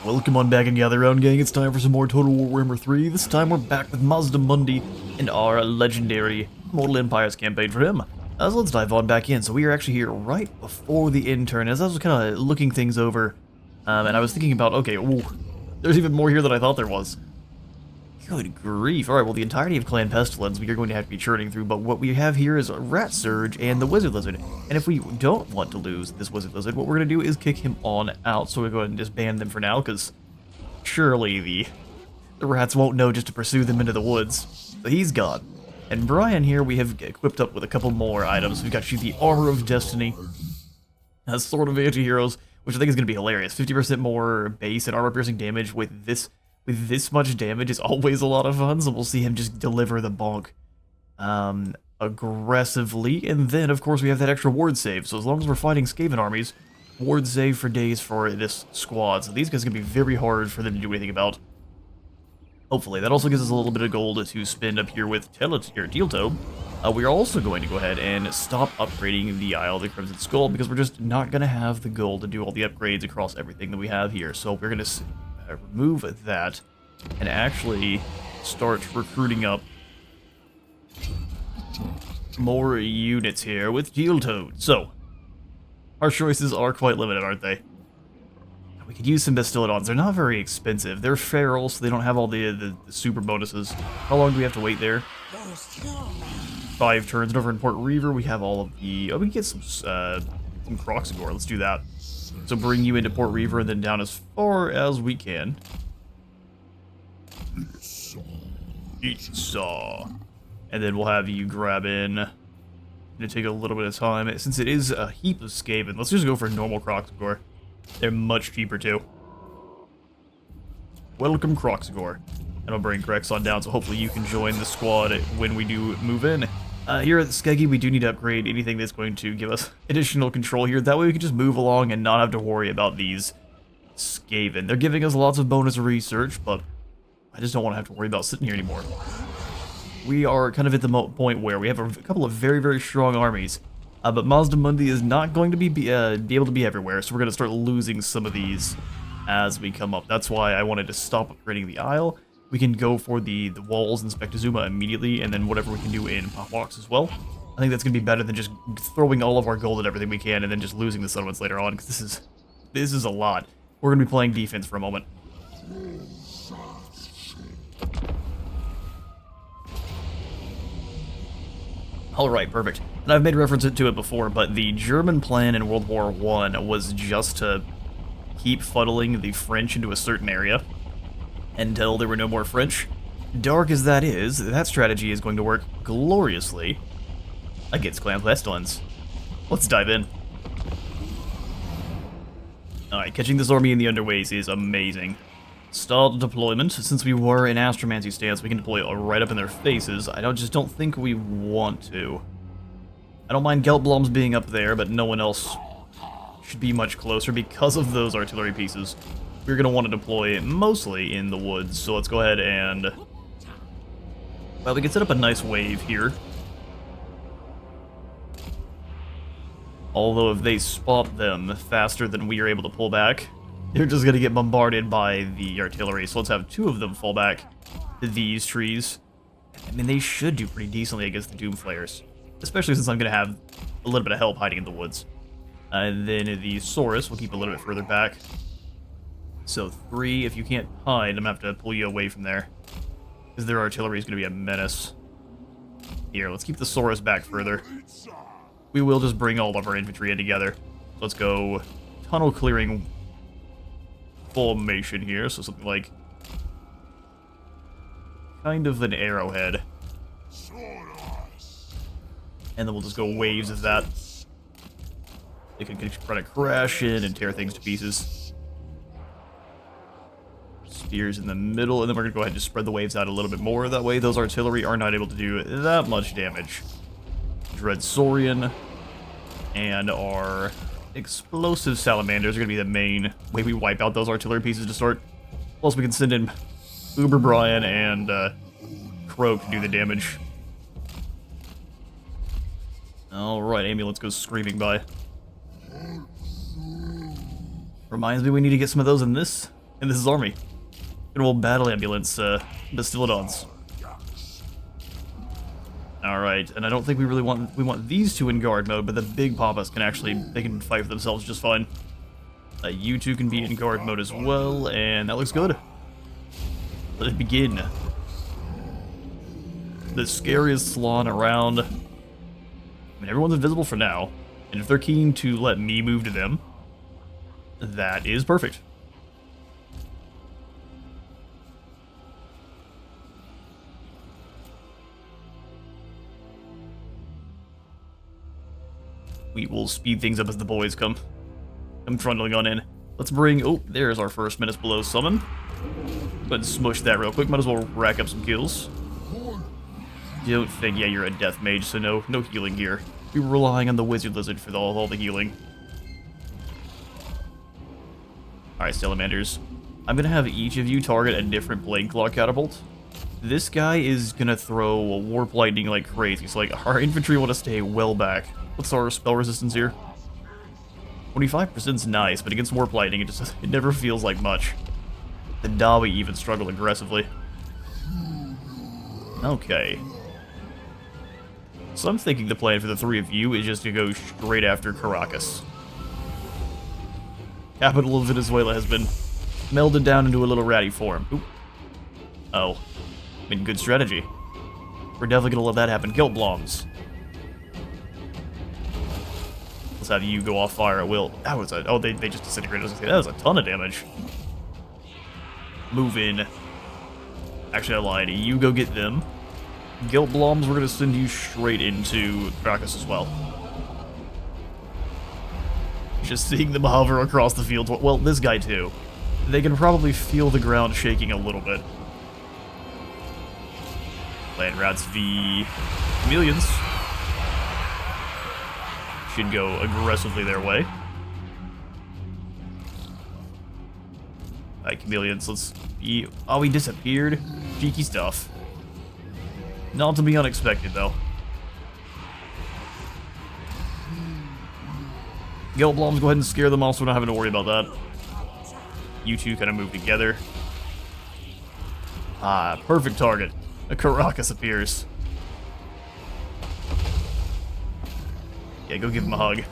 Welcome on back and gather round, gang. It's time for some more Total War Warhammer 3. This time we're back with Mazdamundi and our legendary Mortal Empires campaign for him. So let's dive on back in. So we are actually here right before the intern. As I was kind of looking things over, and I was thinking about, okay, ooh, there's even more here than I thought there was. Good grief. Alright, well, the entirety of Clan Pestilence we are going to have to be churning through, but what we have here is Rat Surge and the Wizard Lizard. And if we don't want to lose this Wizard Lizard, what we're going to do is kick him on out. So we'll go ahead and disband them for now, because surely the rats won't know just to pursue them into the woods. So he's gone. And Brian here we have equipped up with a couple more items. We've got you the Armor of Destiny, a Sword of Anti-Heroes, which I think is going to be hilarious. 50% more base and armor-piercing damage with this much damage is always a lot of fun, so we'll see him just deliver the bonk aggressively. And then, of course, we have that extra ward save. So as long as we're fighting Skaven armies, ward save for days for this squad. So these guys are going to be very hard for them to do anything about. Hopefully. That also gives us a little bit of gold to spend up here with Teal'c. We are also going to go ahead and stop upgrading the Isle of the Crimson Skull, because we're just not going to have the gold to do all the upgrades across everything that we have here. So we're going to remove that and actually start recruiting up more units here with Teal'c. So our choices are quite limited, aren't they? We could use some Bastiladons. They're not very expensive. They're feral, so they don't have all the super bonuses. How long do we have to wait there? 5 turns. And over in Port Reaver, we have all of the... Oh, we can get some Croxagore. Let's do that. So bring you into Port Reaver and then down as far as we can. Saw. And then we'll have you grab in. It'll take a little bit of time. Since it is a heap of Skaven, let's just go for normal Croxagore. They're much cheaper too. Welcome, Croxagore. And I'll bring Grex on down, so hopefully you can join the squad when we do move in. Here at the Skeggy, we do need to upgrade anything that's going to give us additional control here. That way we can just move along and not have to worry about these Skaven. They're giving us lots of bonus research, but I just don't want to have to worry about sitting here anymore. We are kind of at the point where we have a couple of very, very strong armies. But Mazdamundi is not going to be able to be everywhere, so we're going to start losing some of these as we come up. That's why I wanted to stop upgrading the Isle. We can go for the walls in Spectazuma immediately, and then whatever we can do in Popbox as well. I think that's going to be better than just throwing all of our gold at everything we can and then just losing the settlements later on, because this is a lot. We're going to be playing defense for a moment. Alright, perfect. And I've made reference to it before, but the German plan in World War I was just to keep funneling the French into a certain area until there were no more French. Dark as that is, that strategy is going to work gloriously against Clan Pestilence. Let's dive in. Alright, catching this army in the underways is amazing. Start deployment. Since we were in Astromancy stance, we can deploy right up in their faces. I just don't think we want to. I don't mind Geltbloms being up there, but no one else should be much closer because of those artillery pieces. We're going to want to deploy mostly in the woods, so let's go ahead and... Well, we can set up a nice wave here. Although if they spot them faster than we are able to pull back, they're just going to get bombarded by the artillery. So let's have 2 of them fall back to these trees. I mean, they should do pretty decently against the Doomflayers, especially since I'm going to have a little bit of help hiding in the woods. And then the Saurus will keep a little bit further back. So 3, if you can't hide, I'm going to have to pull you away from there, because their artillery is going to be a menace. Here, let's keep the Saurus back further. We will just bring all of our infantry in together. So let's go tunnel clearing formation here, so something like kind of an arrowhead. And then we'll just go waves of that. They can try to crash in and tear things to pieces. Spears in the middle, and then we're going to go ahead and just spread the waves out a little bit more. That way those artillery are not able to do that much damage. Dread Saurian and our explosive salamanders are going to be the main way we wipe out those artillery pieces to start. Plus we can send in Uber Brian and Croak to do the damage. Alright, ambulance goes screaming by. Reminds me we need to get some of those in this And this is army. Good old battle ambulance, Bastillodons. Alright, and I don't think we really want these two in guard mode, but the big papas can actually, they can fight for themselves just fine. You two can be in guard mode as well, and that looks good. Let it begin. The scariest Slann around. I mean, everyone's invisible for now, and if they're keen to let me move to them, that is perfect. We will speed things up as the boys come trundling on in. Let's bring, oh, there's our first Menace Below summon. Go ahead and smush that real quick, might as well rack up some kills. Don't think, yeah, you're a death mage, so no healing here. We're relying on the wizard lizard for all the healing. Alright, Salamanders. I'm gonna have each of you target a different Blade Claw catapult. This guy is gonna throw a warp lightning like crazy, so like our infantry want to stay well back. What's our spell resistance here? 25%'s nice, but against warp lightning it never feels like much. The Dawi even struggle aggressively. Okay. So I'm thinking the plan for the three of you is just to go straight after Caracas. Capital of Venezuela has been melded down into a little ratty form. Oop. Oh. I mean, good strategy. We're definitely gonna let that happen. Guilt Bloms. Let's have you go off fire at will. That was a... Oh, they just disintegrated. I was gonna say, that was a ton of damage. Move in. Actually, I lied. You go get them. Guilt Bloms, we're gonna send you straight into Caracas as well. Just seeing them hover across the field. Well, this guy too. They can probably feel the ground shaking a little bit. Land Rats v. Chameleons. Should go aggressively their way. Alright, Chameleons, let's be... Oh, he disappeared. Cheeky stuff. Not to be unexpected, though. Guilt Bloms, go ahead and scare them off so we're not having to worry about that. You two kind of move together. Ah, perfect target. A Caracas appears. Yeah, go give him a hug.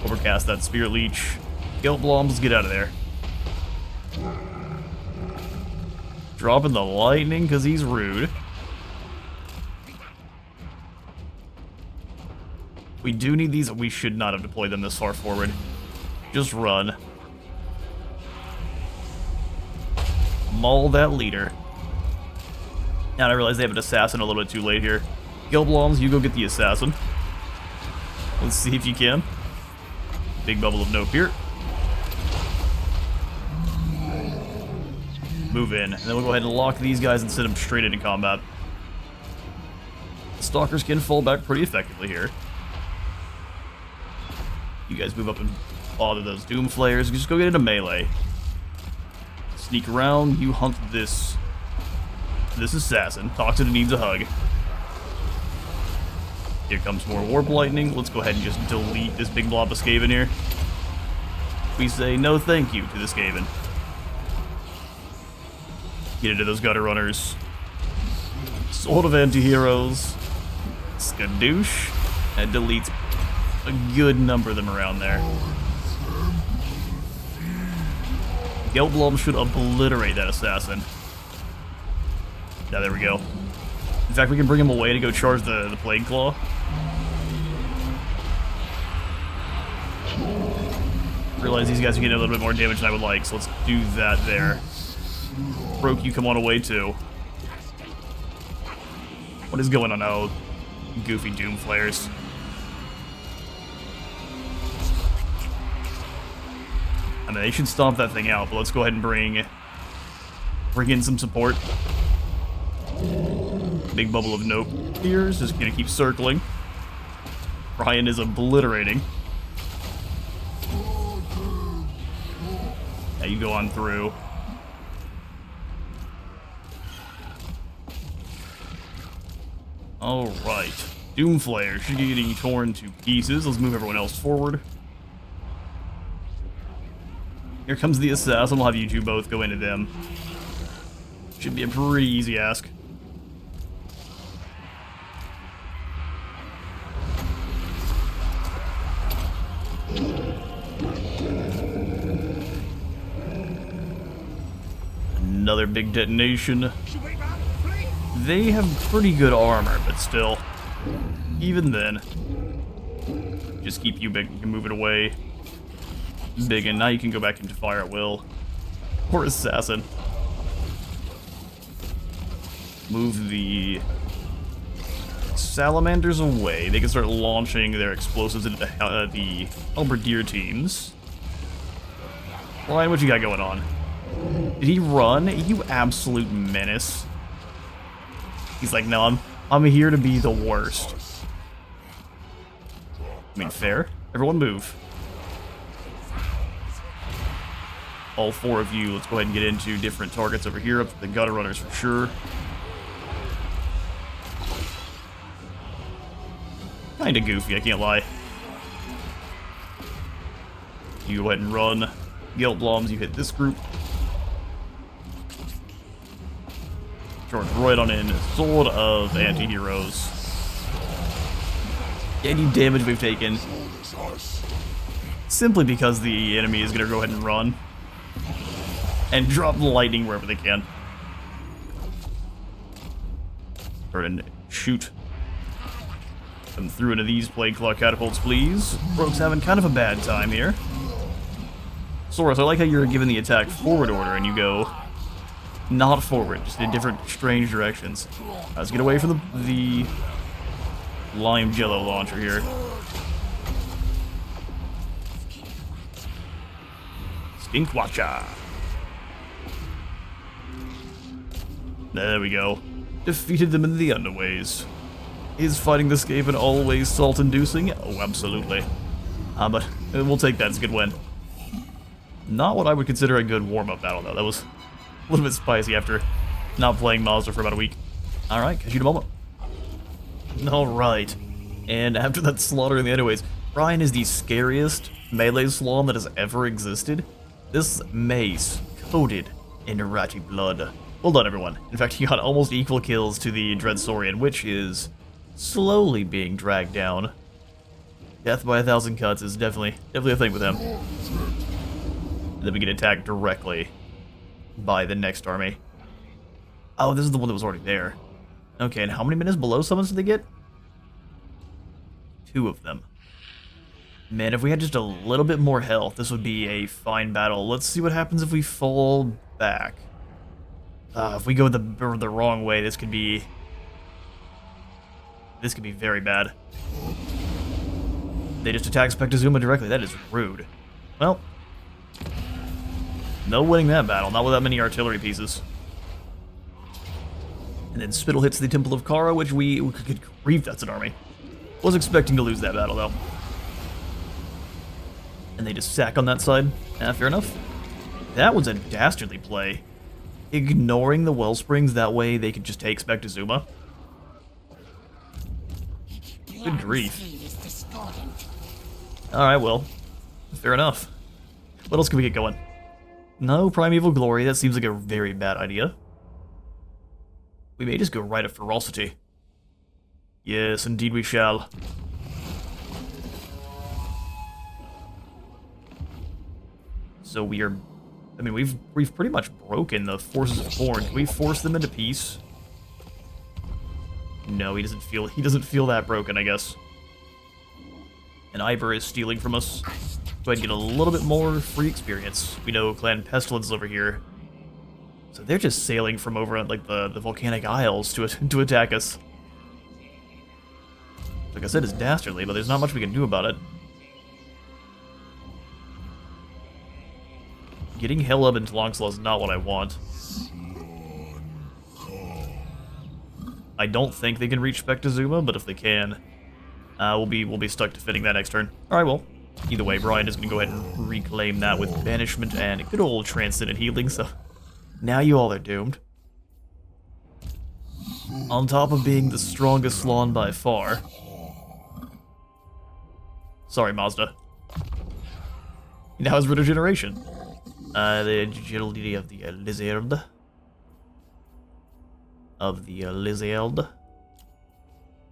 Overcast that Spirit Leech. Guilt Bloms, let's get out of there. Dropping the lightning because he's rude. We do need these. We should not have deployed them this far forward. Just run. Maul that leader. Now I realize they have an assassin a little bit too late here. Guilt Bloms, you go get the assassin. Let's see if you can. Big bubble of nope here. Move in. And then we'll go ahead and lock these guys and send them straight into combat. The Stalkers can fall back pretty effectively here. You guys move up and bother those Doom Flayers. Just go get into melee. Sneak around. You hunt this assassin. Toxin needs a hug. Here comes more Warp Lightning. Let's go ahead and just delete this big blob of Skaven here. We say no thank you to the Skaven. Get into those gutter runners. Sword of Anti-Heroes. Skadoosh. And deletes a good number of them around there. Guilt Bloms should obliterate that assassin. Yeah, there we go. In fact, we can bring him away to go charge the Plague Claw. Realize these guys are getting a little bit more damage than I would like, so let's do that there. Broke, you come on away too. What is going on? Oh, goofy Doom Flayers. I mean, they should stomp that thing out, but let's go ahead and bring in some support. Big bubble of nope. Here's just gonna keep circling. Ryan is obliterating. Yeah, you go on through. Alright. Doomflayer should be getting torn to pieces. Let's move everyone else forward. Here comes the assassin. We'll have you two both go into them. Should be a pretty easy ask. Another big detonation. They have pretty good armor, but still, even then, just keep you big. You can move it away. Big, and now you can go back into fire at will. Or assassin. Move the salamanders away. They can start launching their explosives into the halberdier teams. Ryan, what you got going on? Did he run? You absolute menace. He's like, no, I'm here to be the worst. I mean, fair. Everyone move. All four of you, let's go ahead and get into different targets over here. Up to the gutter runners for sure. Kinda goofy, I can't lie. You go ahead and run. Guild Bloms, you hit this group. Charge right on in. Sword of anti-heroes. Any damage we've taken, simply because the enemy is going to go ahead and run. And drop lightning wherever they can. Or and shoot. Come through into these Plague Claw catapults, please. Rogue's having kind of a bad time here. Saurus, I like how you're given the attack forward order and you go not forward, just in different strange directions. Let's get away from the lime jello launcher here. Skinkwatcha. There we go. Defeated them in the underways. Is fighting this game in always salt-inducing? Oh, absolutely. But we'll take that as a good win. Not what I would consider a good warm-up battle, though. That was a little bit spicy after not playing Mazda for about a week. Alright, catch you in a moment. Alright. And after that slaughter in the underways, Brian is the scariest melee Slann that has ever existed. This mace coated in Iraqi blood. Well done, everyone. In fact, he got almost equal kills to the Dreadsaurian, which is slowly being dragged down. Death by 1,000 cuts is definitely a thing with him. And then we get attacked directly by the next army. Oh, this is the one that was already there. Okay, and how many minutes below summons did they get? 2 of them. Man, if we had just a little bit more health, this would be a fine battle. Let's see what happens if we fall back. If we go the wrong way, this could be very bad. They just attack Spectazuma directly. That is rude. Well, no winning that battle. Not with that many artillery pieces. And then Spittle hits the Temple of Kara, which we could grieve. That's an army. Was expecting to lose that battle though. And they just sack on that side. Fair enough. That was a dastardly play. Ignoring the Wellsprings, that way they could just take Spectazuma. Good grief. Alright, well, fair enough. What else can we get going? No Primeval Glory, that seems like a very bad idea. We may just go right at Ferocity. Yes, indeed we shall. So we are... I mean, we've pretty much broken the forces of Thorn. Can we force them into peace? No, he doesn't feel that broken, I guess. And Iber is stealing from us. Go ahead and get a little bit more free experience. We know Clan Pestilence is over here. So they're just sailing from over at, like, the volcanic isles to attack us. Like I said, it's dastardly, but there's not much we can do about it. Getting Hellub into Longslaw is not what I want. I don't think they can reach Spectazuma, but if they can, we'll be stuck defending that next turn. Alright, well, either way, Brian is going to go ahead and reclaim that with Banishment and good old Transcendent Healing, so now you all are doomed. On top of being the strongest Slann by far. Sorry, Mazda. He now has Regeneration. The agility of the lizard.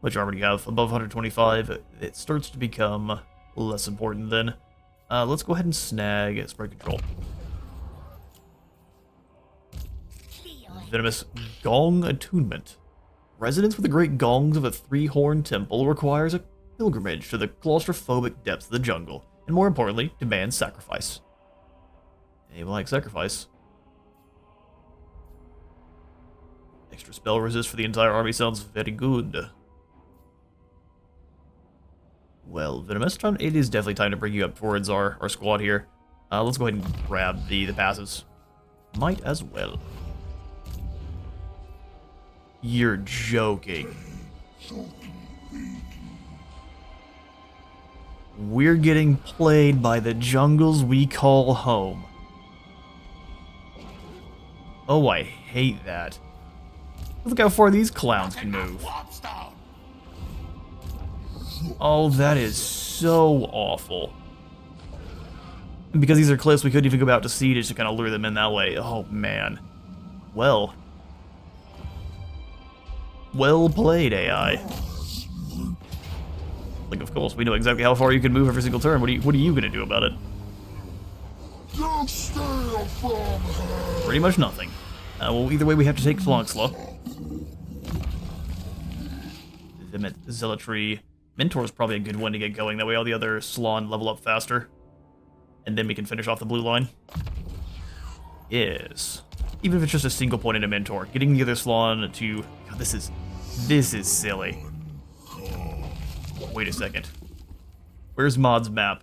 Which I already have above 125. It starts to become less important then. Let's go ahead and snag spread control. Venomous Gong Attunement. Residence with the great gongs of a three-horned temple requires a pilgrimage to the claustrophobic depths of the jungle, and more importantly, demands sacrifice. They like sacrifice. Extra spell resist for the entire army sounds very good. Well, Venomous, it is definitely time to bring you up towards our squad here. Let's go ahead and grab the passives. Might as well. You're joking. We're getting played by the jungles we call home. Oh, I hate that. Look how far these clowns can move. Oh, that is so awful. And because these are cliffs, we couldn't even go out to sea just to kind of lure them in that way. Oh, man. Well. Well played, AI. Like, of course, we know exactly how far you can move every single turn. What are you gonna do about it? Pretty much nothing. Well, either way, we have to take Flanxla. Zealotry. Mentor's probably a good one to get going. That way all the other Slann level up faster. And then we can finish off the blue line. Yes. Even if it's just a single point in a Mentor. Getting the other Slann to... God, this is silly. Wait a second. Where's Mod's map?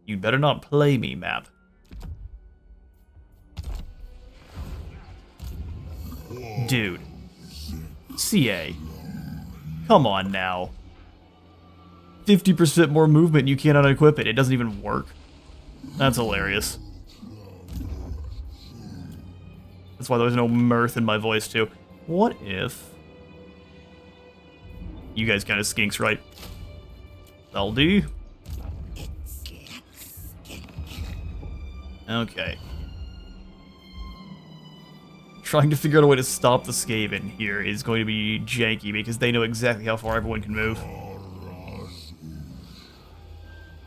You'd better not play me, map. Dude. CA. Come on now. 50% more movement, you cannot equip it. It doesn't even work. That's hilarious. That's why there's no mirth in my voice, too. What if... You guys kind of skinks, right? That'll do. Okay. Trying to figure out a way to stop the Skaven here is going to be janky because they know exactly how far everyone can move.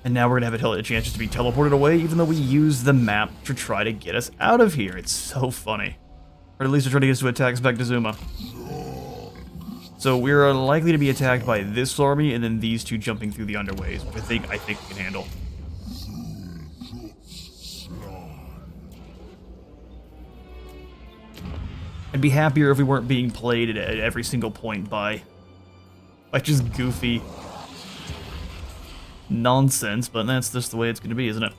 And now we're going to have a chance just to be teleported away even though we use the map to try to get us out of here. It's so funny. Or at least to try to get us to attack us back to Zuma. So we're likely to be attacked by this army and then these two jumping through the underways, which I think we can handle. I'd be happier if we weren't being played at every single point by just goofy nonsense, but that's just the way it's going to be, isn't it?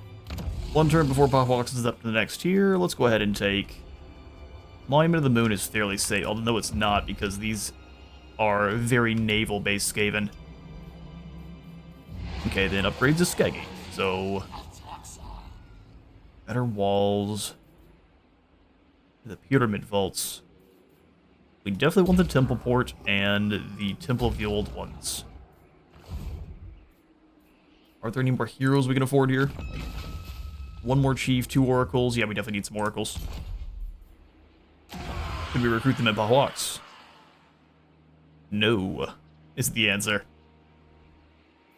One turn before Popwox is up to the next tier. Let's go ahead and take... Monument of the Moon is fairly safe, although it's not because these are very naval-based Skaven. Okay, then upgrades to Skeggy. So... Better walls... The Pyramid Vaults. We definitely want the Temple Port and the Temple of the Old Ones. Are there any more heroes we can afford here? One more Chief, 2 Oracles. Yeah, we definitely need some Oracles. Could we recruit them at Bahwax? No, is the answer.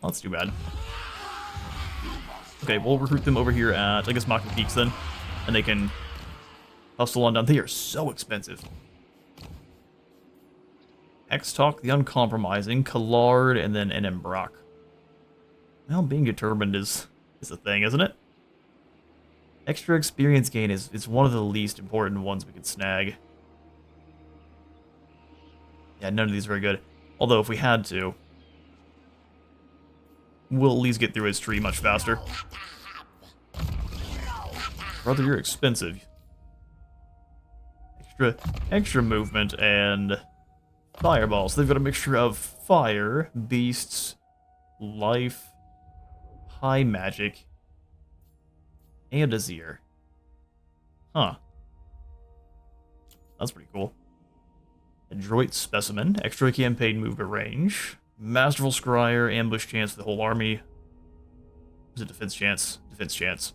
Well, that's too bad. Okay, we'll recruit them over here at, I guess, Maka Peaks then. And they can hustle on down. They are so expensive. Hexoatl, the Uncompromising, Collard, and then NM Brock. Well, being determined is a thing, isn't it? Extra experience gain is one of the least important ones we can snag. Yeah, none of these are very good. Although, if we had to, we'll at least get through his tree much faster. Brother, you're expensive. Extra movement and fireballs. They've got a mixture of fire, beasts, life, high magic, and Azir. Huh. That's pretty cool. Adroit Specimen, extra campaign movement range, Masterful Scryer, ambush chance for the whole army. Is it defense chance? defense chance.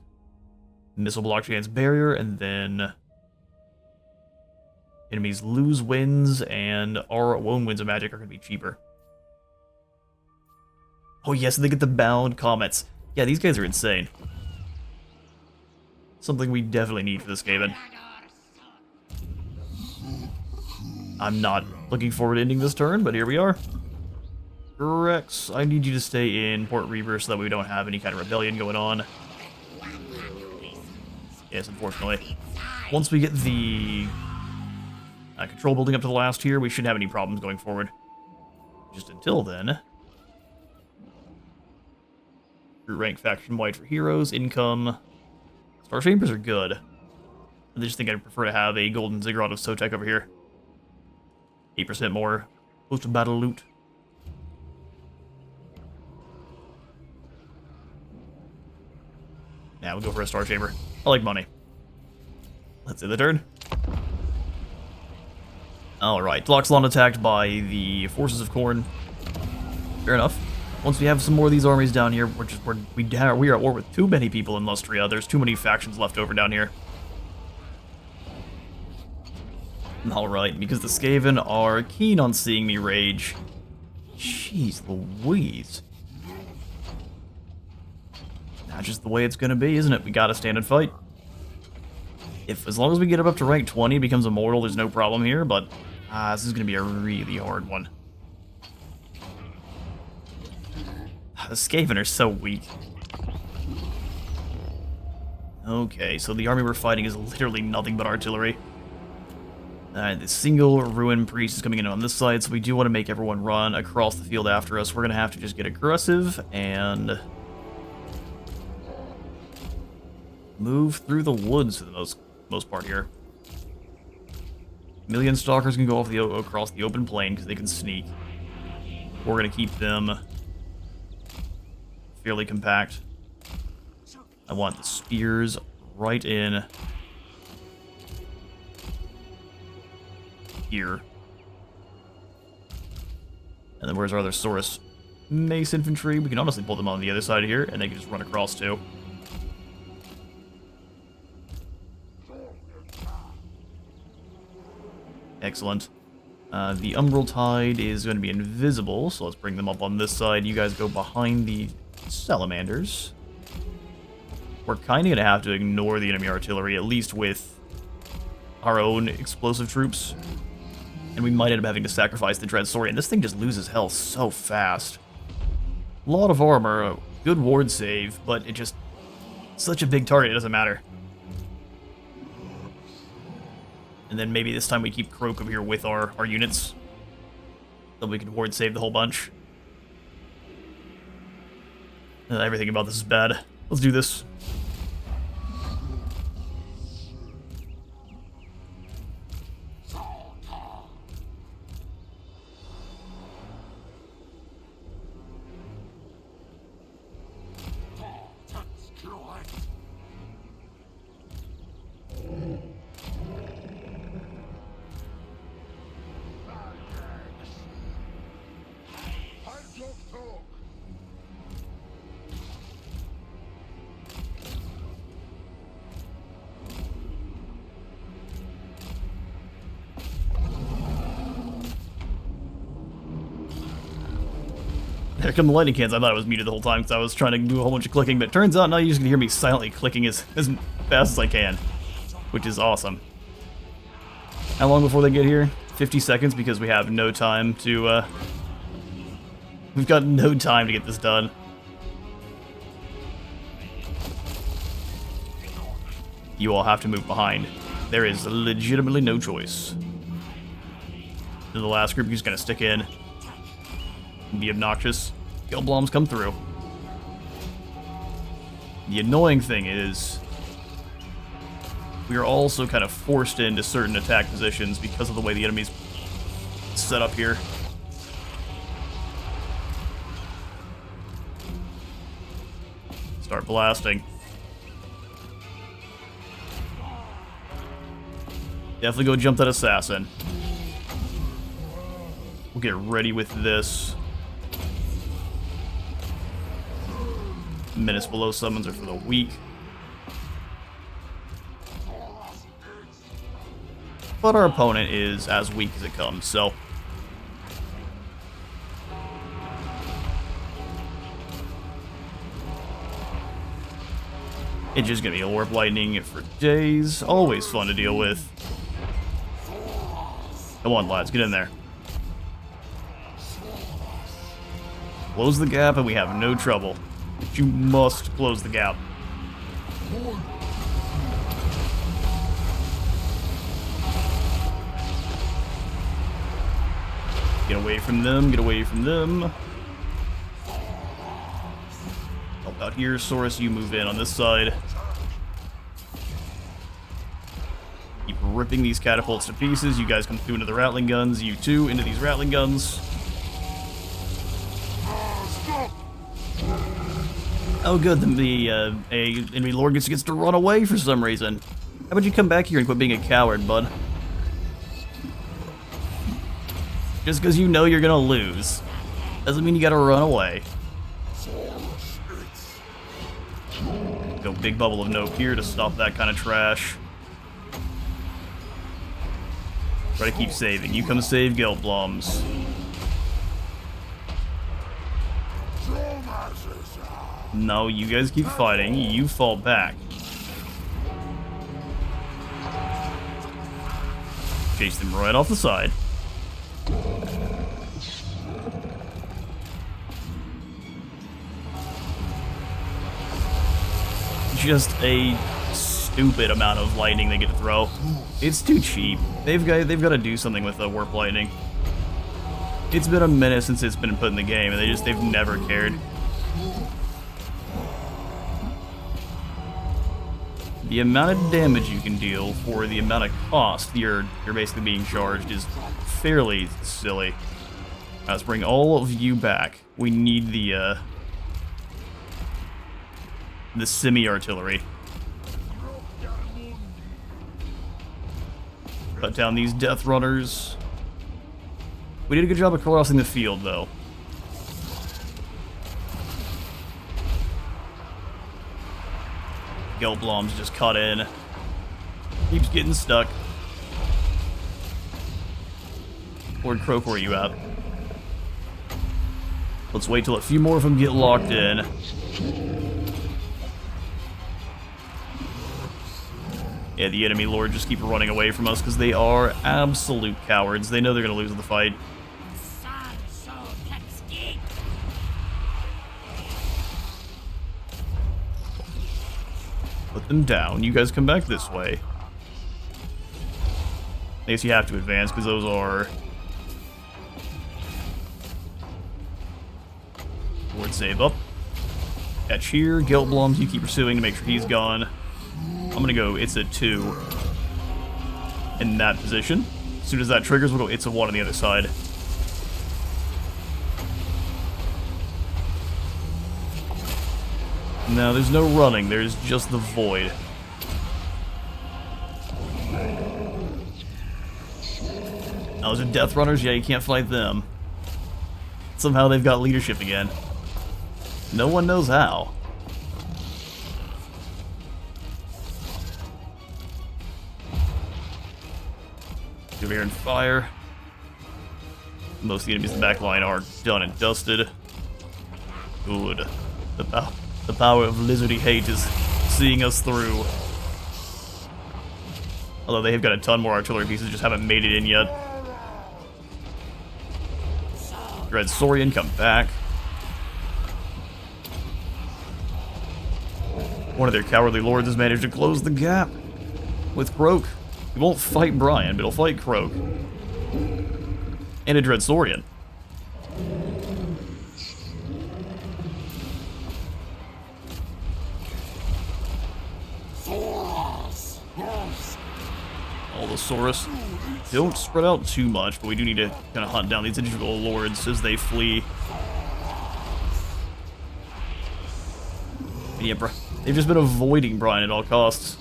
Missile block chance barrier, and then enemies lose winds, and our own winds of magic are going to be cheaper. Oh yes, they get the bound comets. Yeah, these guys are insane. Something we definitely need for this Skaven. I'm not looking forward to ending this turn, but here we are. Rex, I need you to stay in Port Reaver so that we don't have any kind of rebellion going on. Yes, unfortunately. Once we get the control building up to the last tier, we shouldn't have any problems going forward. Just until then. Root rank faction white for heroes, income. Star Chambers are good. I just think I'd prefer to have a golden ziggurat of Sotek over here. 8% more post-battle loot. Now we'll go for a Star Chamber. I like money. Let's say the turn. Alright, Loxlon attacked by the Forces of Khorne. Fair enough. Once we have some more of these armies down here, we are at war with too many people in Lustria. There's too many factions left over down here. Alright, because the Skaven are keen on seeing me rage. Jeez Louise. That's just the way it's gonna be, isn't it? We gotta stand and fight. As long as we get up to rank 20, it becomes immortal, there's no problem here, but this is gonna be a really hard one. The Skaven are so weak. Okay, so the army we're fighting is literally nothing but artillery. Alright, the single Ruin Priest is coming in on this side, so we do want to make everyone run across the field after us. We're going to have to just get aggressive and move through the woods for the most part here. Million Stalkers can go across the open plain because they can sneak. We're going to keep them fairly compact. I want the spears right in here. And then where's our other Saurus Mace infantry? We can honestly pull them on the other side here, and they can just run across too. Excellent. The Umbral Tide is going to be invisible, so let's bring them up on this side. You guys go behind the Salamanders. We're kind of going to have to ignore the enemy artillery, at least with our own explosive troops. And we might end up having to sacrifice the Dread Saurian. This thing just loses health so fast. A lot of armor, good ward save, but it just... such a big target, it doesn't matter. And then maybe this time we keep Croak over here with our units. So we can ward save the whole bunch. Everything about this is bad. Let's do this. There come the lightning cans. I thought I was muted the whole time because I was trying to do a whole bunch of clicking, but it turns out now you're just going to hear me silently clicking as fast as I can, which is awesome. How long before they get here? 50 seconds because we have no time to, we've got no time to get this done. You all have to move behind. There is legitimately no choice. To the last group, you're just going to stick in. Be obnoxious. Gelbloms come through. The annoying thing is we are also kind of forced into certain attack positions because of the way the enemy's set up here. Start blasting. Definitely go jump that assassin. We'll get ready with this. Menace below summons are for the weak. But our opponent is as weak as it comes, so... It's just gonna be a Warp Lightning for days. Always fun to deal with. Come on, lads, get in there. Close the gap and we have no trouble. But you must close the gap. Get away from them, get away from them. Help out here, Saurus, you move in on this side. Keep ripping these catapults to pieces. You guys come through into the Rattling guns. You too, into these Rattling guns. Oh good, the enemy lord gets to run away for some reason. How about you come back here and quit being a coward, bud? Just because you know you're gonna lose doesn't mean you gotta run away. Go big bubble of nope here to stop that kind of trash. Try to keep saving. You come save Gelbloms. No, you guys keep fighting. You fall back. Chase them right off the side. Just a stupid amount of lightning they get to throw. It's too cheap. They've got to do something with the Warp Lightning. It's been a minute since it's been put in the game, and they've never cared. The amount of damage you can deal for the amount of cost you're basically being charged is fairly silly. Let's bring all of you back. We need the semi-artillery. Cut down these Death Runners. We did a good job of crossing the field, though. Gelblom's just cut in. Keeps getting stuck. Lord Croak, where are you at? Let's wait till a few more of them get locked in. Yeah, the enemy lord just keep running away from us because they are absolute cowards. They know they're going to lose the fight. Put them down. You guys come back this way. I guess you have to advance because those are... Lord save up. Catch here. Gelbloms, you keep pursuing to make sure he's gone. I'm gonna go it's a 2 in that position. As soon as that triggers, we'll go it's a 1 on the other side. No, there's no running, there's just the void. Now, those are Death Runners? Yeah, you can't fight them. Somehow they've got leadership again. No one knows how. Over here and fire. Most of the enemies in the back line are done and dusted. Good. The power of lizardy hate is seeing us through. Although they have got a ton more artillery pieces, just haven't made it in yet. Dread Saurian, come back. One of their cowardly lords has managed to close the gap with Croak. He won't fight Brian, but he'll fight Croak. And a Dread Saurian. All the Saurus. Don't spread out too much, but we do need to kind of hunt down these individual lords as they flee. Yeah, they've just been avoiding Brian at all costs.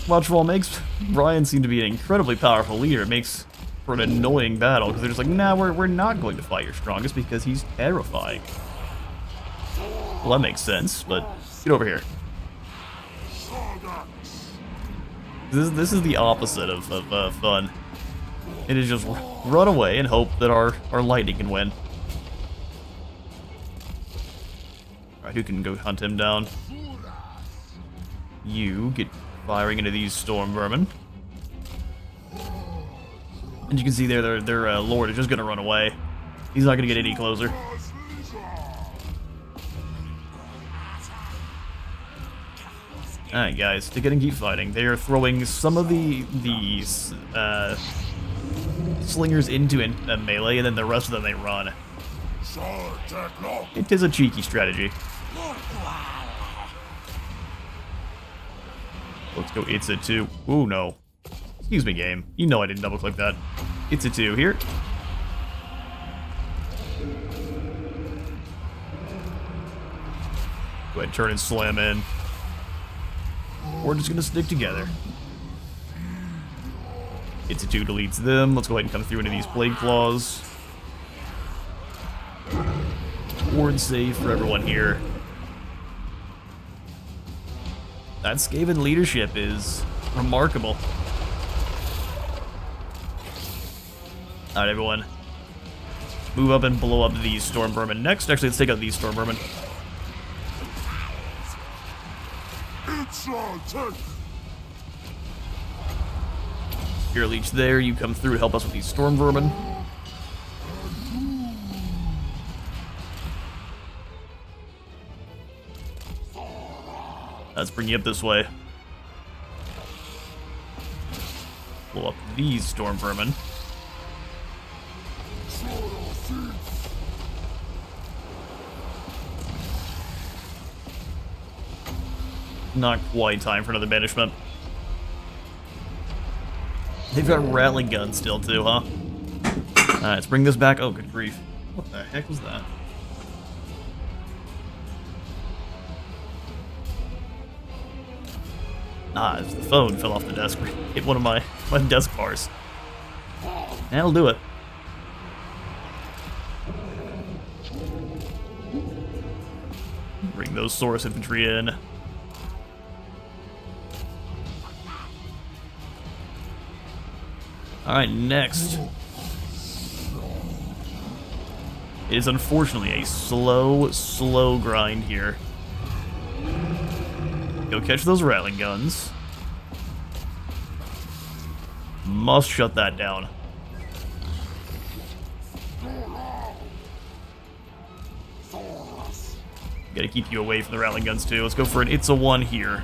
Watchfall makes Brian seem to be an incredibly powerful leader. It makes for an annoying battle, because they're just like, nah, we're not going to fight your strongest because he's terrifying. Well, that makes sense, but get over here. This is the opposite of fun. It is just run away and hope that our lightning can win. Alright, who can go hunt him down? You get firing into these storm vermin. And you can see there, their lord is just gonna run away. He's not gonna get any closer. Alright guys, to get and keep fighting. They are throwing some of these slingers into a melee, and then the rest of them they run. It is a cheeky strategy. Let's go It's a 2. Ooh, no. Excuse me, game. You know I didn't double click that. It's a 2 here. Go ahead and turn and slam in. We're just gonna stick together. It's a 2 deletes them. Let's go ahead and come through into these plague claws. Ward save for everyone here. That Skaven leadership is remarkable. Alright, everyone. Move up and blow up these storm vermin. Next, actually, let's take out these storm vermin. Spear Leech there, you come through to help us with these storm vermin. Let's bring you up this way. Blow up these storm vermin. Not quite time for another banishment. They've got rattling guns still too, huh? Alright, let's bring this back. Oh, good grief. What the heck was that? Ah, it's the phone fell off the desk. Hit one of my desk bars. That'll do it. Bring those Saurus infantry in. Alright, next. It is unfortunately a slow grind here. Go catch those rattling guns. Must shut that down. Gotta keep you away from the rattling guns too. Let's go for an It's a 1 here.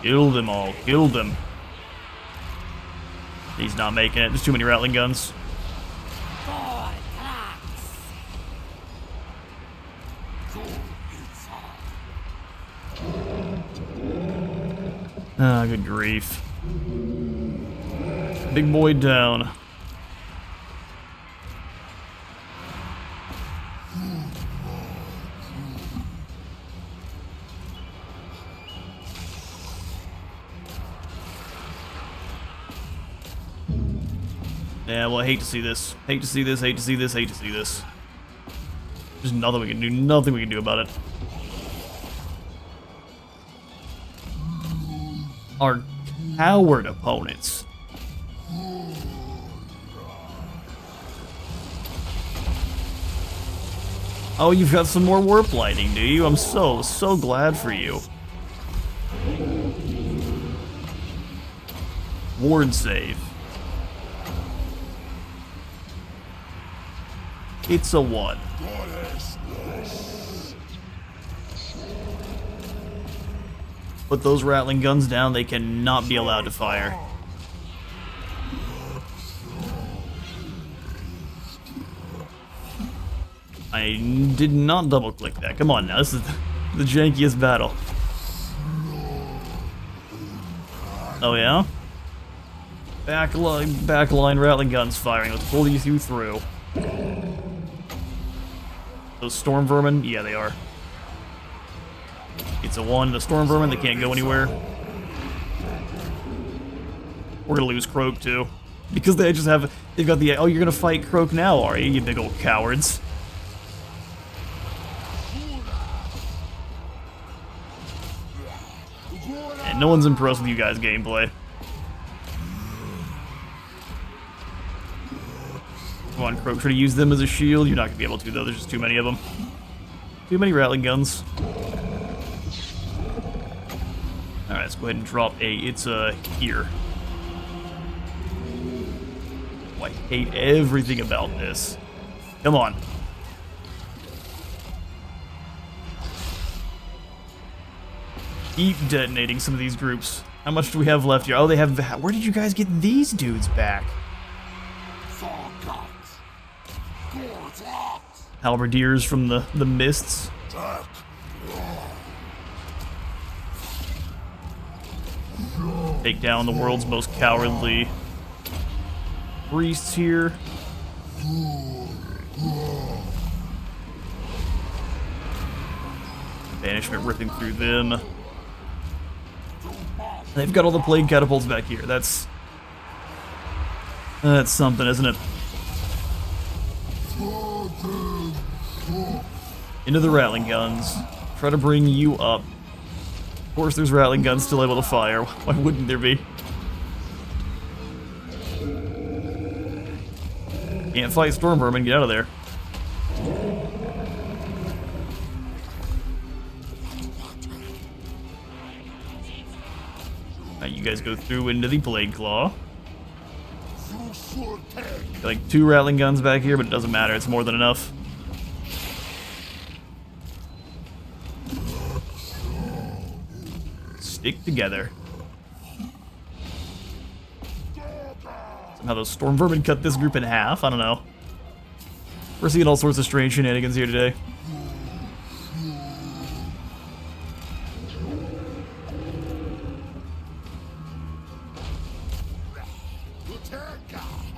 Kill them all. Kill them. He's not making it. There's too many rattling guns. Ah, good grief. Big boy down. Yeah, well, I hate to see this. Hate to see this, hate to see this, hate to see this. There's nothing we can do, nothing we can do about it. Our coward opponents. Oh, you've got some more warp lightning, do you? I'm so glad for you. Ward save. It's a 1. Put those rattling guns down, they cannot be allowed to fire. I did not double click that. Come on now, this is the jankiest battle. Oh yeah? Backline rattling guns firing. Let's pull these two through. Those storm vermin? Yeah, they are. It's a 1. The storm vermin, they can't go anywhere. We're gonna lose Croak too. Because they just have, they've got the, oh, you're gonna fight Croak now, are you big old cowards? And no one's impressed with you guys' gameplay. Come on, Croak, try to use them as a shield. You're not gonna be able to though, there's just too many of them. Too many Rattling guns. Alright, let's go ahead and drop A. It's here. Oh, I hate everything about this. Come on. Keep detonating some of these groups. How much do we have left here? Oh, they have... Where did you guys get these dudes back? Halberdiers from the mists. Take down the world's most cowardly priests here. Banishment ripping through them. They've got all the plague catapults back here. That's something, isn't it? Into the Rattling guns. Try to bring you up. Of course, there's Rattling guns still able to fire. Why wouldn't there be? Can't fight Storm Vermin. Get out of there. Alright, you guys go through into the Plague Claw. Got like 2 Rattling guns back here, but it doesn't matter. It's more than enough. Stick together. Somehow those Storm Vermin cut this group in half. I don't know. We're seeing all sorts of strange shenanigans here today.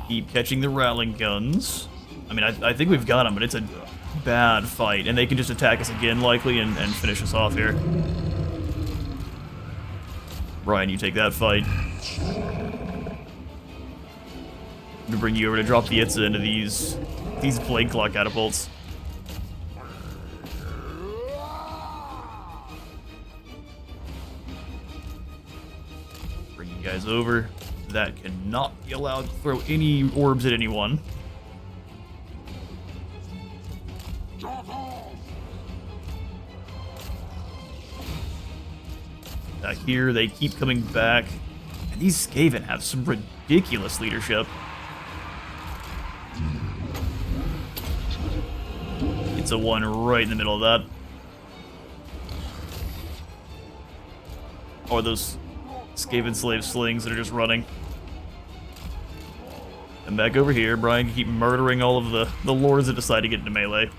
Keep catching the Rattling guns. I mean, I think we've got them, but it's a bad fight. And they can just attack us again, likely, and finish us off here. Brian, you take that fight. I'm gonna bring you over to drop the Itza into these Plague Claw catapults. Bring you guys over. That cannot be allowed to throw any orbs at anyone. Here, they keep coming back. And these Skaven have some ridiculous leadership. It's a one right in the middle of that. Or those Skaven slave slings that are just running. And back over here, Brian can keep murdering all of the lords that decide to get into melee.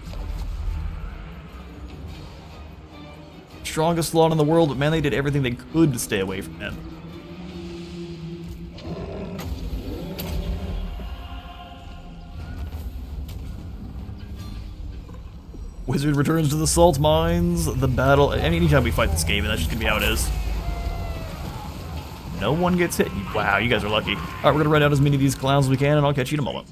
Strongest Slann in the world, but man, they did everything they could to stay away from him. Wizard returns to the salt mines. The battle. Anytime we fight the Skaven, that's just gonna be how it is. No one gets hit. Wow, you guys are lucky. Alright, we're gonna run out as many of these clowns as we can, and I'll catch you in a moment.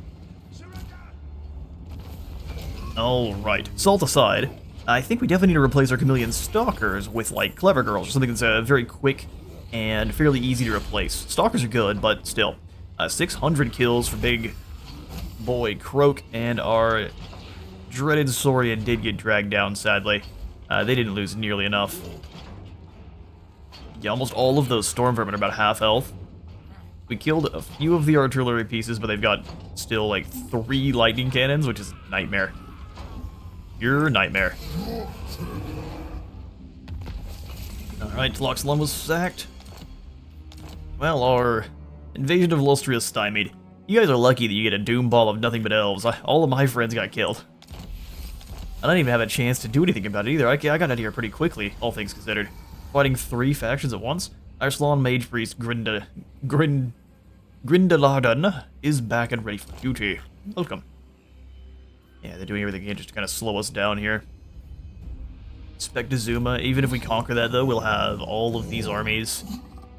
Alright, salt aside, I think we definitely need to replace our Chameleon Stalkers with, like, Clever Girls, or something that's very quick and fairly easy to replace. Stalkers are good, but still. 600 kills for big boy Croak, and our dreaded Saurian did get dragged down, sadly. They didn't lose nearly enough. Yeah, almost all of those Storm Vermin are about half health. We killed a few of the artillery pieces, but they've got still, like, 3 lightning cannons, which is a nightmare. You're a nightmare. Alright, Tloxlon was sacked. Well, our invasion of Lustria is stymied. You guys are lucky that you get a doom ball of nothing but elves. All of my friends got killed. I didn't even have a chance to do anything about it either. I got out of here pretty quickly, all things considered. Fighting 3 factions at once. Our Slann Mage Priest Grindalardan is back and ready for duty. Welcome. Yeah, they're doing everything they can just to kind of slow us down here. Spectazuma, even if we conquer that though, we'll have all of these armies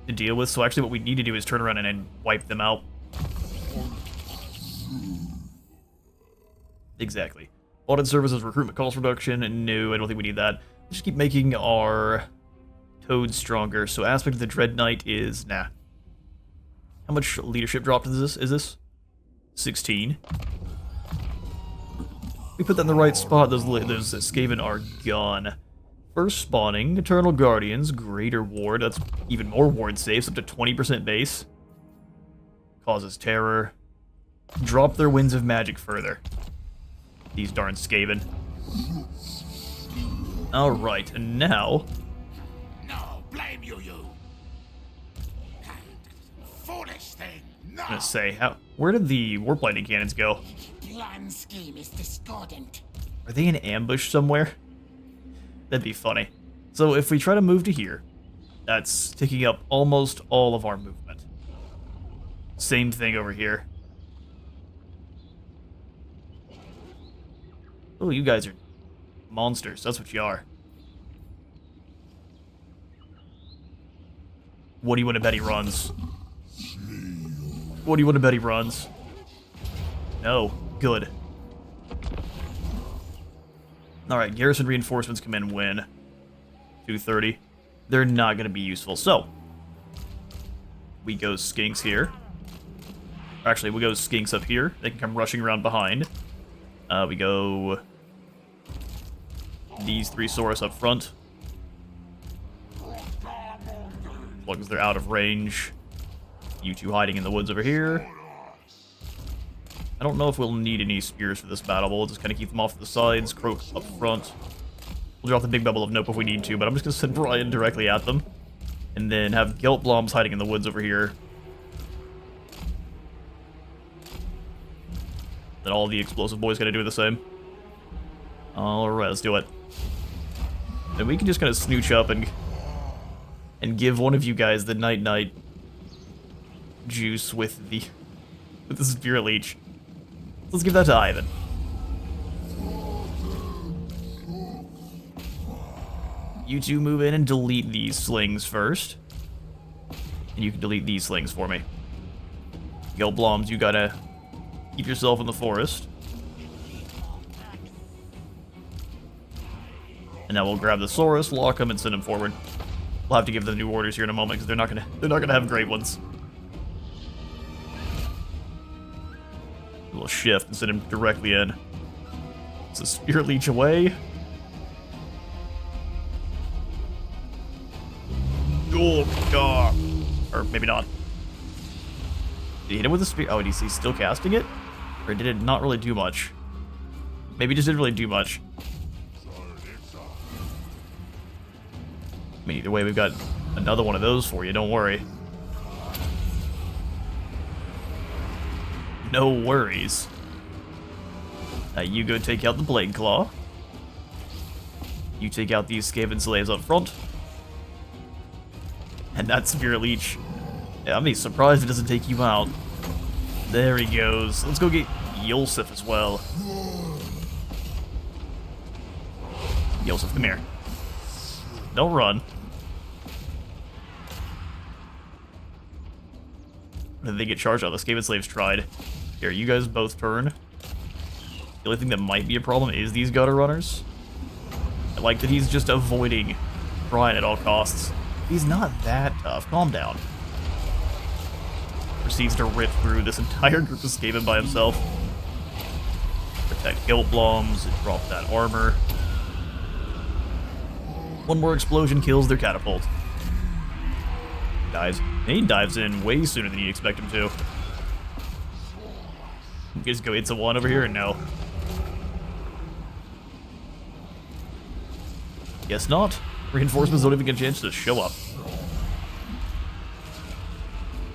to deal with, so actually what we need to do is turn around and then wipe them out. Exactly. Audit services, recruitment cost reduction, no, I don't think we need that. Just keep making our toads stronger, so aspect of the Dread Knight is, nah. How much leadership drop is this? 16. We put that in the right spot, those Skaven are gone. First spawning, Eternal Guardians, Greater Ward, that's even more ward saves, up to 20% base. Causes terror. Drop their Winds of Magic further. These darn Skaven. Alright, and now... No, blame you. Foolish thing. No. I'm gonna say, where did the Warp Lightning Cannons go? Plan scheme is discordant. Are they in ambush somewhere? That'd be funny. So if we try to move to here, that's taking up almost all of our movement. Same thing over here. Oh, you guys are monsters. That's what you are. What do you want to bet he runs? What do you want to bet he runs? No. Good. Alright, garrison reinforcements come in when? 230. They're not going to be useful. So, we go skinks here. Actually, we go skinks up here. They can come rushing around behind. We go... these three Saurus up front. As long as they're out of range. You two hiding in the woods over here. I don't know if we'll need any spears for this battle, but we'll just kind of keep them off to the sides, Croak up front. We'll drop the big bubble of nope if we need to, but I'm just going to send Brian directly at them. And then have Geltbloms hiding in the woods over here. Then all the explosive boys gotta do the same. Alright, let's do it. And we can just kind of snooch up and give one of you guys the Night juice with the Spirit Leech. Let's give that to Ivan. You two move in and delete these slings first. And you can delete these slings for me. Gelbloms, you gotta keep yourself in the forest. And now we'll grab the Saurus, lock them, and send them forward. We'll have to give them new orders here in a moment because they're not gonna have great ones. We'll shift and send him directly in. So Spirit Leech away. Oh god. Or maybe not. Did he hit him with a spear? Oh, is he still casting it? Or did it not really do much? Maybe it just didn't really do much. I mean, either way, we've got another one of those for you, don't worry. No worries. Now you go take out the Blade Claw. You take out these Skaven slaves up front. And that Spirit Leech, yeah, I'd be surprised if it doesn't take you out. There he goes. Let's go get Yulsif as well. Yulsif, come here. Don't run. Did they get charged out? The Skaven slaves tried. Here, you guys both turn. The only thing that might be a problem is these gutter runners. I like that he's just avoiding Brian at all costs. He's not that tough. Calm down. Proceeds to rip through this entire group of Skaven by himself. Protect Gelbloms, drop that armor. One more explosion kills their catapult. Dives. And he dives in way sooner than you expect him to. You guys go 8-1 over here, and no. Guess not. Reinforcements don't even get a chance to show up.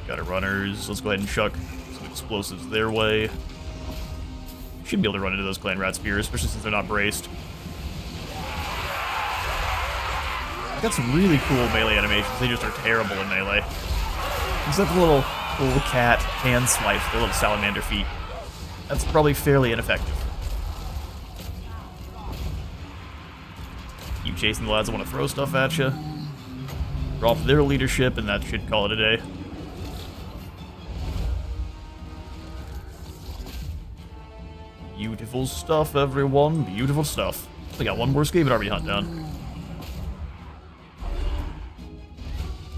Gutter runners. Let's go ahead and chuck some explosives their way. Should be able to run into those clan rat spears, especially since they're not braced. Got some really cool melee animations. They just are terrible in melee. Except for the little cat hand swipes, their little salamander feet. That's probably fairly ineffective. Keep chasing the lads that want to throw stuff at you. Drop their leadership, and that should call it a day. Beautiful stuff, everyone. Beautiful stuff. We got one more Skaven army hunt down.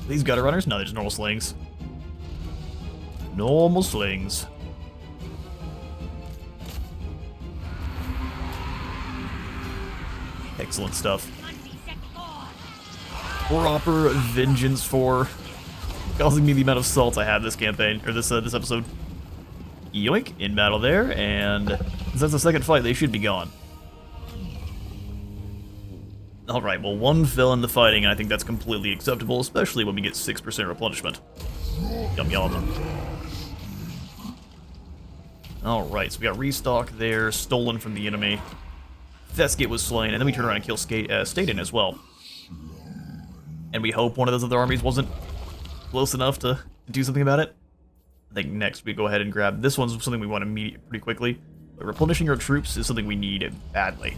These gutter runners? No, they're just normal slings. Normal slings. Excellent stuff. Proper vengeance for causing me the amount of salt I had this campaign, or this episode. Yoink, in battle there, and since that's the second fight, they should be gone. Alright, well, one fell in the fighting, and I think that's completely acceptable, especially when we get 6% replenishment. Yum yum. Alright, so we got restock there, stolen from the enemy. Theskit was slain, and then we turn around and kill Staden as well. And we hope one of those other armies wasn't close enough to do something about it. I think next we go ahead and grab this one's something we want immediately, pretty quickly. But replenishing our troops is something we need badly.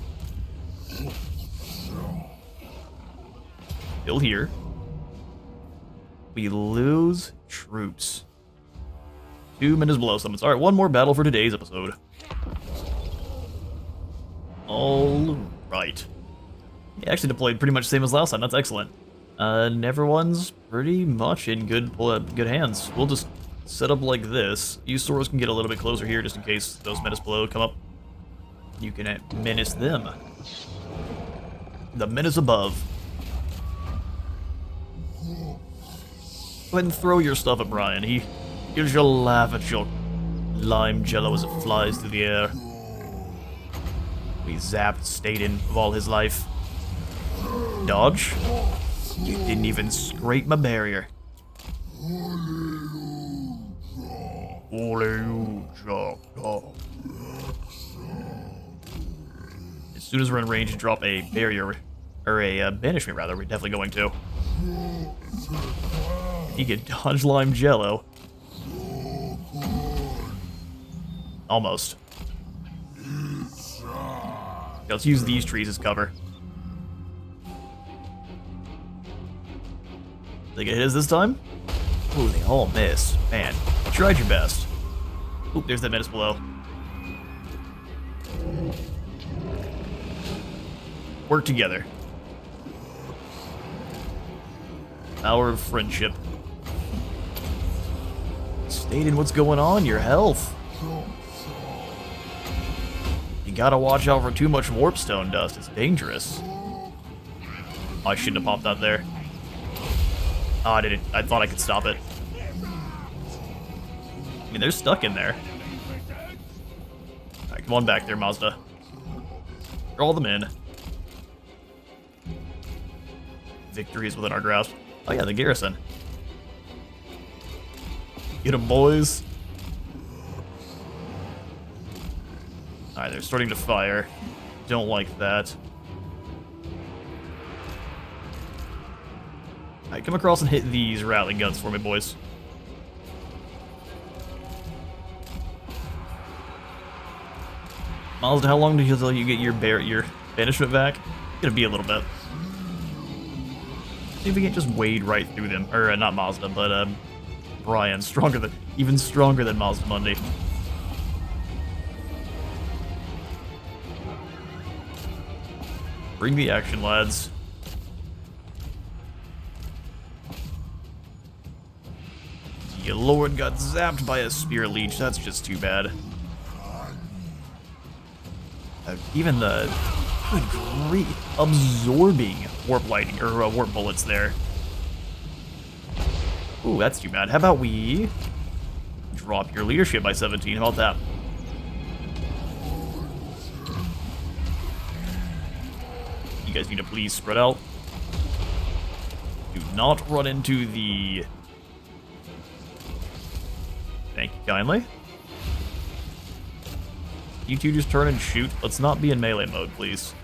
Still here. We lose troops. 2 minutes below summons. Alright, one more battle for today's episode. Alright. He actually deployed pretty much the same as last time. That's excellent. And everyone's pretty much in good hands. We'll just set up like this. You Soros can get a little bit closer here just in case those menace below come up. You can menace them. The menace above. Go ahead and throw your stuff at Brian. He'll just laugh at your lime jello as it flies through the air. We zapped Staden of all his life. Dodge? You didn't even scrape my barrier. As soon as we're in range to drop a barrier, or a banishment rather, we're definitely going to. He can dodge lime jello. Almost. Let's use these trees as cover. They get hit this time? Ooh, they all miss. Man, you tried your best. Oop, there's that menace below. Work together. Power of friendship. Staden, what's going on? Your health. You gotta watch out for too much warpstone dust. It's dangerous. Oh, I shouldn't have popped that there. Oh, I didn't. I thought I could stop it. I mean, they're stuck in there. Alright, come on back there, Mazda. Draw them in. Victory is within our grasp. Oh yeah, the garrison. Get them, boys. Alright, they're starting to fire. Don't like that. Alright, come across and hit these rattling guns for me, boys. Mazda, how long until you get your banishment back? It's gonna be a little bit. See if we can't just wade right through them. Or, not Mazda, but, Brian. Even stronger than Mazdamundi. Bring the action, lads. Your lord got zapped by a spear leech. That's just too bad. Even the good grief, absorbing warp lightning or warp bullets there. Ooh, that's too bad. How about we drop your leadership by 17? How about that? You guys need to please spread out. Do not run into the... Thank you kindly. You two just turn and shoot. Let's not be in melee mode, please.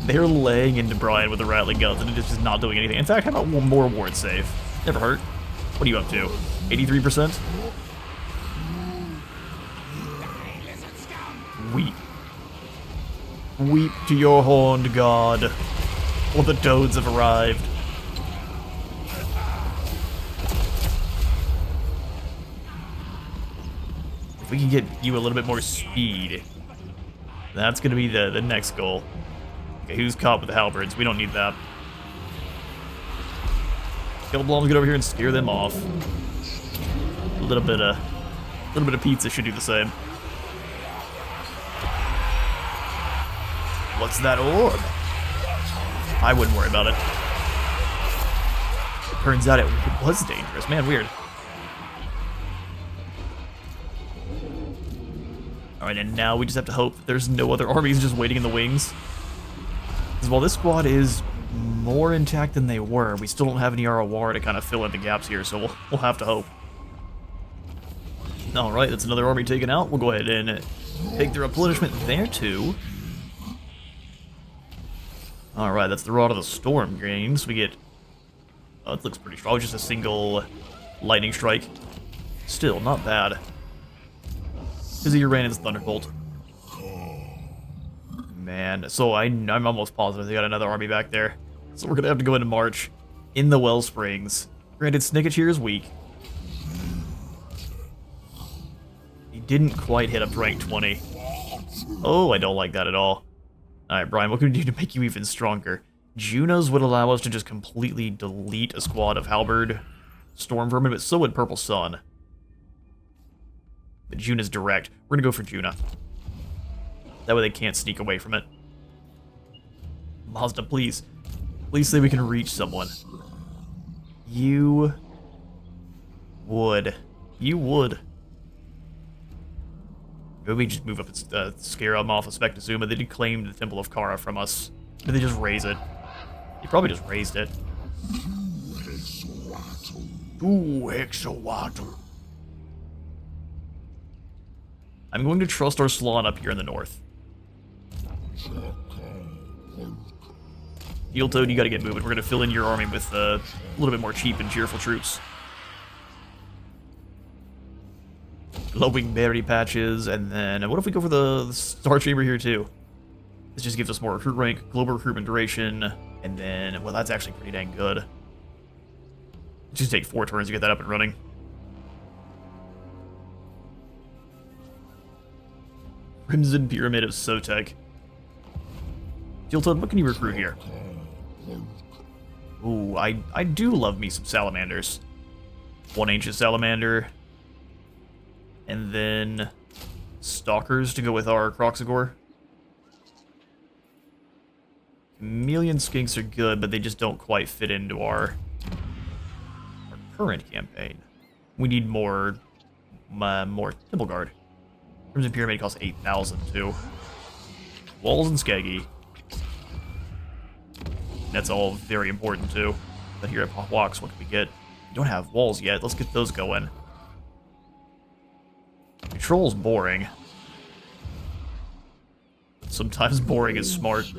They're laying into Brian with the rattling guns and it's just not doing anything. In fact, how about one more ward save? Never hurt. What are you up to? 83%? Weep. Weep to your horned god. Or the toads have arrived. we can get you a little bit more speed. That's going to be the next goal. Okay, who's caught with the halberds? We don't need that. Killblom, get over here and scare them off. A little bit of pizza should do the same. What's that orb? I wouldn't worry about it. Turns out it was dangerous. Man, weird. Alright, and now we just have to hope that there's no other armies just waiting in the wings. Because while this squad is more intact than they were, we still don't have any ROR to kind of fill in the gaps here, so we'll have to hope. Alright, that's another army taken out. We'll go ahead and take the replenishment there, too. Alright, that's the Rod of the Storm gains. We get... Oh, it looks pretty strong. Just a single lightning strike. Still, not bad. Because you ran into Thunderbolt. Man, so I'm almost positive they got another army back there. So we're going to have to go into March in the Wellsprings. Granted, Snicketch here is weak. He didn't quite hit up to rank 20. Oh, I don't like that at all. Alright, Brian, what can we do to make you even stronger? Junos would allow us to just completely delete a squad of Halberd Storm Vermin, but so would Purple Sun. But Juna's direct. We're gonna go for Juna. That way they can't sneak away from it. Mazda, please. Please say we can reach someone. You would. You would. Maybe we just move up and scare them off of Spectazuma. They did claim the Temple of Kara from us. Did they just raise it? They probably just raised it. Ooh, Hexoatl. I'm going to trust our Slann up here in the north. Heel Toad, you gotta get moving. We're gonna fill in your army with a little bit more cheap and cheerful troops. Glowing berry patches, and then what if we go for the Star Chamber here too? This just gives us more recruit rank, global recruitment duration, and then, well, that's actually pretty dang good. Just take 4 turns to get that up and running. Crimson Pyramid of Sotek. Jilton, what can you recruit here? Ooh, I do love me some salamanders. 1 ancient salamander. And then stalkers to go with our Croxagore. Chameleon skinks are good, but they just don't quite fit into our current campaign. We need more Temple Guard. Crimson Pyramid costs 8,000 too. Walls and Skaggy. That's all very important too. But here at Popwalks, what can we get? We don't have walls yet. Let's get those going. Control's boring. Sometimes boring is smart.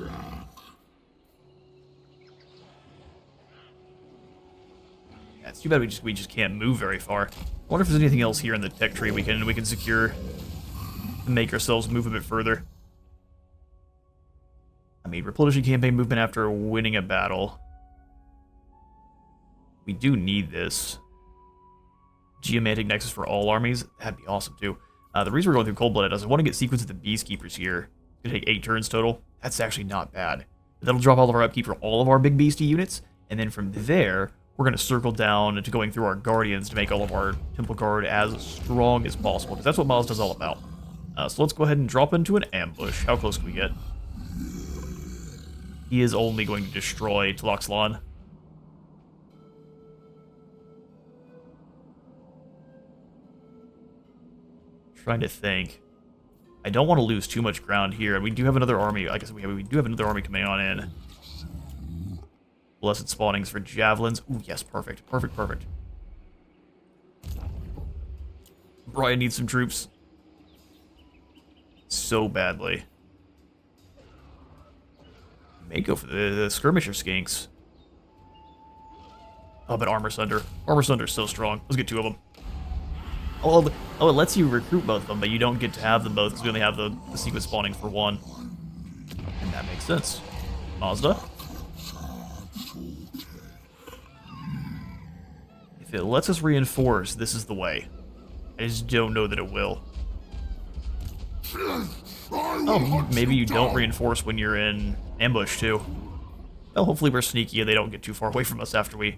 Yeah, it's too bad we just can't move very far. I wonder if there's anything else here in the tech tree we can secure to make ourselves move a bit further. I mean, replenishing campaign movement after winning a battle. We do need this. Geomantic Nexus for all armies. That'd be awesome too. The reason we're going through Cold-Blooded is I want to get sequence of the Beastkeepers here. It's going to take 8 turns total. That's actually not bad. That'll drop all of our upkeep for all of our big beastie units. And then from there, we're going to circle down to going through our Guardians to make all of our Temple Guard as strong as possible. Because that's what Mazda's all about. So let's go ahead and drop into an ambush. How close can we get? He is only going to destroy Tloxlan. Trying to think. I don't want to lose too much ground here. We do have another army. I guess we do have another army coming on in. Blessed spawnings for javelins. Ooh, yes, perfect. Perfect, perfect. Brian needs some troops. So badly. May go for the skirmisher skinks. Oh, but Armor Sunder. Armor Sunder's so strong. Let's get 2 of them. Oh, it lets you recruit both of them, but you don't get to have them both because we only have the sequence spawning for 1. And that makes sense. Mazda? If it lets us reinforce, this is the way. I just don't know that it will. Oh, maybe you don't reinforce when you're in ambush, too. Well, hopefully we're sneaky and they don't get too far away from us after they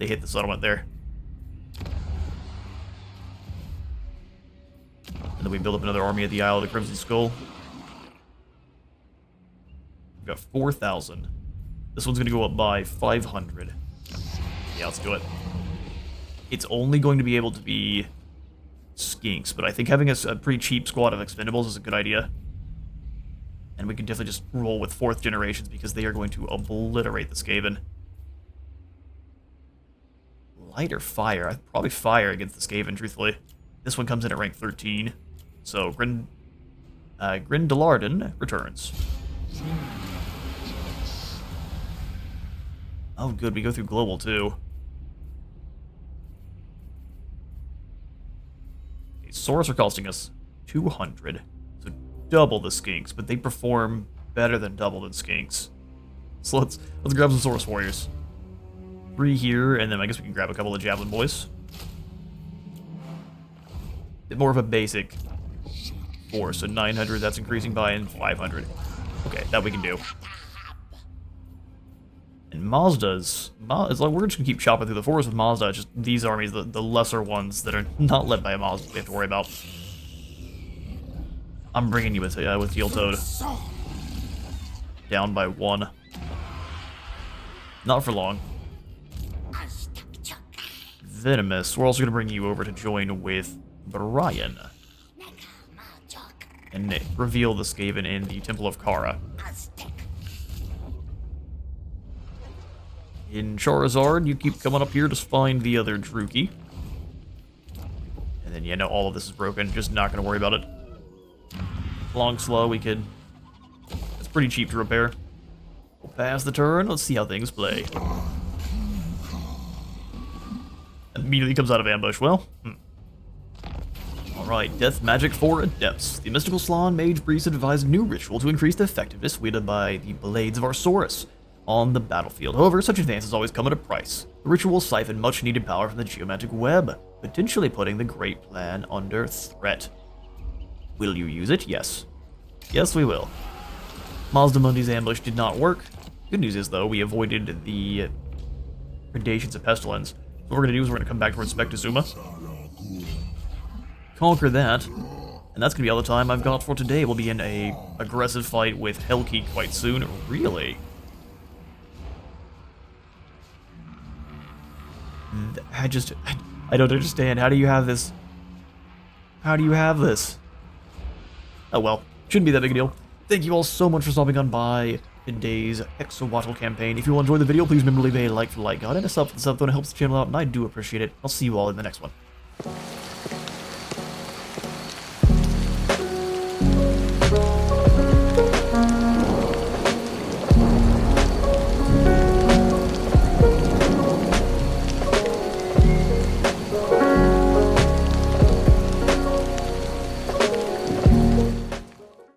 hit the settlement there. And then we build up another army at the Isle of the Crimson Skull. We've got 4,000. This one's going to go up by 500. Yeah, let's do it. It's only going to be able to be skinks, but I think having a pretty cheap squad of expendables is a good idea. And we can definitely just roll with 4th generations because they are going to obliterate the Skaven. Light or fire? I'd probably fire against the Skaven, truthfully. This one comes in at rank 13. So, Grindelarden returns. Oh, good. We go through global, too. Okay, Saurus are costing us 200. So, double the skinks, but they perform better than double than skinks. So, let's grab some Saurus warriors. 3 here, and then I guess we can grab a couple of javelin boys. Bit more of a basic 4, so 900, that's increasing by, and 500. Okay, that we can do. And Mazda's, it's like we're just gonna keep chopping through the forest with Mazda, just these armies, the lesser ones that are not led by a Mazda, we have to worry about. I'm bringing you with Steel Toad. Down by 1. Not for long. Venomous, we're also gonna bring you over to join with Brian. And reveal the Skaven in the Temple of Kara. In Charizard, you keep coming up here to find the other Druki. And then, yeah, no, all of this is broken. Just not going to worry about it. Long slow, we could... It's pretty cheap to repair. We'll pass the turn. Let's see how things play. Immediately comes out of ambush. Well, Alright, Death Magic for Adepts. The mystical Slann Mage Priest advised a new ritual to increase the effectiveness wielded by the Blades of Arsaurus on the battlefield. However, such advances always come at a price. The ritual will siphon much needed power from the geomantic web, potentially putting the Great Plan under threat. Will you use it? Yes. Yes, we will. Mazdamundi's ambush did not work. Good news is, though, we avoided the predations of Pestilence. What we're going to do is we're going to come back towards Spectazuma. Conquer that, and that's gonna be all the time I've got for today. We'll be in a aggressive fight with Hellkey quite soon. Really? I don't understand. How do you have this? How do you have this? Oh well, shouldn't be that big a deal. Thank you all so much for stopping on by today's Hexoatl campaign. If you all enjoyed the video, please remember to leave a like for the like god and a sub for the sub, though it helps the channel out, and I do appreciate it. I'll see you all in the next one.